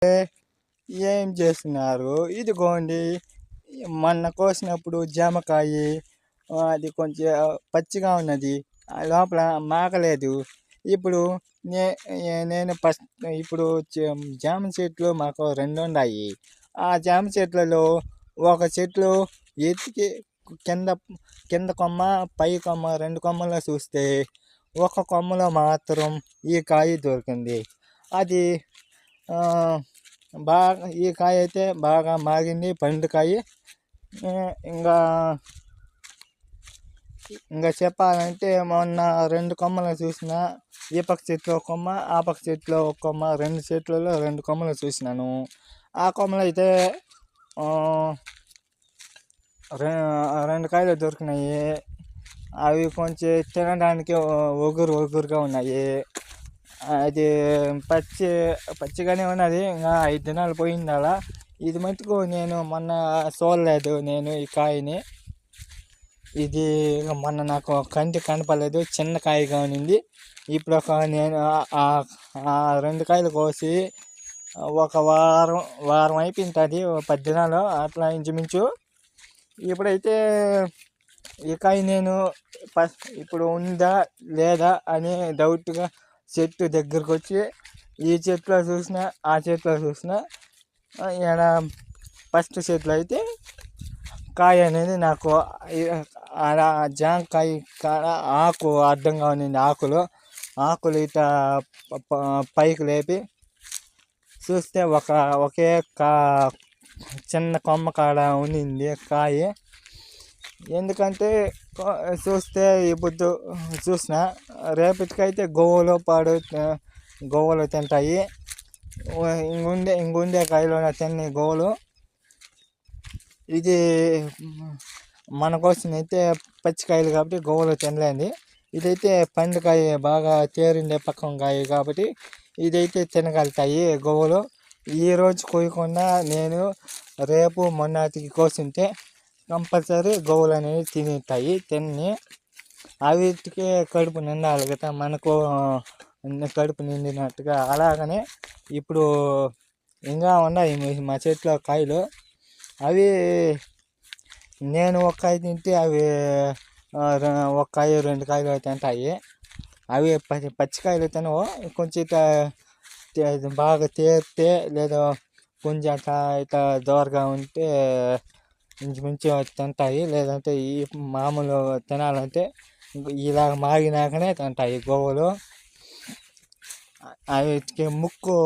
ఏం చేస్తున్నారు? ఇదిగోండి మొన్న కోసినప్పుడు జామకాయ అది కొంచెం పచ్చిగా ఉన్నది, లోపల మాగలేదు. ఇప్పుడు నే నేను ఫస్ట్ ఇప్పుడు జామ చెట్లు మాకు రెండు ఉన్నాయి. ఆ జామ చెట్లలో ఒక చెట్లు ఎత్తికి కింద కింద కొమ్మ పై కొమ్మ రెండు కొమ్మలో చూస్తే ఒక కొమ్మలో మాత్రం ఈ కాయ దొరికింది. అది బాగా ఈ కాయ అయితే బాగా మాగింది, పండుకాయ. ఇంకా ఇంకా చెప్పాలంటే మొన్న రెండు కొమ్మలు చూసిన, ఈ పక్క చెట్లు ఒక కొమ్మ, ఆ పక్క చెట్లు ఒక కొమ్మ, రెండు చెట్లలో రెండు కొమ్మలు చూసినాను. ఆ కొమ్మలు అయితే రెండు కాయలు దొరికినాయి. అవి కొంచెం తినడానికి ఒగురుగా ఉన్నాయి. అది పచ్చిగానే ఉన్నది. ఇంకా 5 దినాలు పోయింది అలా. ఇది మటుకు నేను మొన్న చూడలేదు నేను ఈ కాయని. ఇది మొన్న నాకు కంటి కనపడలేదు, చిన్న కాయగా ఉన్నింది. ఇప్పుడు నేను ఆ రెండు కాయలు కోసి ఒక వారం అయిపోయింటుంది, 10 దినాలు అట్లా ఇంచుమించు. ఇప్పుడైతే ఈ కాయ నేను ఇప్పుడు ఉందా లేదా అని డౌట్గా చెట్టు దగ్గరకు వచ్చి ఈ చెట్లో చూసిన, ఆ చెట్లో చూసిన, ఇక్కడ ఫస్ట్ చెట్లు అయితే కాయ అనేది నాకు జాంకాయ కాడ ఆకు అడ్డంగా ఉన్నింది. ఆకులు ఇట్లా పైకి లేపి చూస్తే ఒకే చిన్న కొమ్మ కాడ ఉన్నింది కాయ. ఎందుకంటే చూస్తే ఇప్పుడు చూసిన రేపటికైతే గోవులు తింటాయి. ఇంగుండే కాయలు తిన్న గోవులు. ఇది మన కోసం అయితే పచ్చికాయలు కాబట్టి గోవులు తినలేండి. ఇదైతే పండుకాయ బాగా తేరిండే పక్కన కాయ కాబట్టి ఇదైతే తినగలుగుతాయి గోవులు. ఈరోజు కోయకుండా నేను రేపు మొన్నటికి కోసింటే కంపల్సరీ గోవులు అనేవి తిని అవిటికి కడుపు నిండాలి కదా, మనకు కడుపు నిండినట్టుగా. అలాగనే ఇప్పుడు ఇంకా ఉన్నాయి మా చెట్లో కాయలు. అవి నేను ఒక కాయ తింటే అవి ఒక కాయ రెండు కాయలు తింటాయి. అవి పచ్చికాయలు తినవు. కొంచెం బాగా తేరితే లేదా కొంచెం ఇట్లా దోరగా ఉంటే ఇంచుమించు తింటాయి. లేదంటే ఈ మామూలు తినాలంటే ఇలాగ మాగినాకనే తింటాయి గోవులు. వీటికి ముక్కు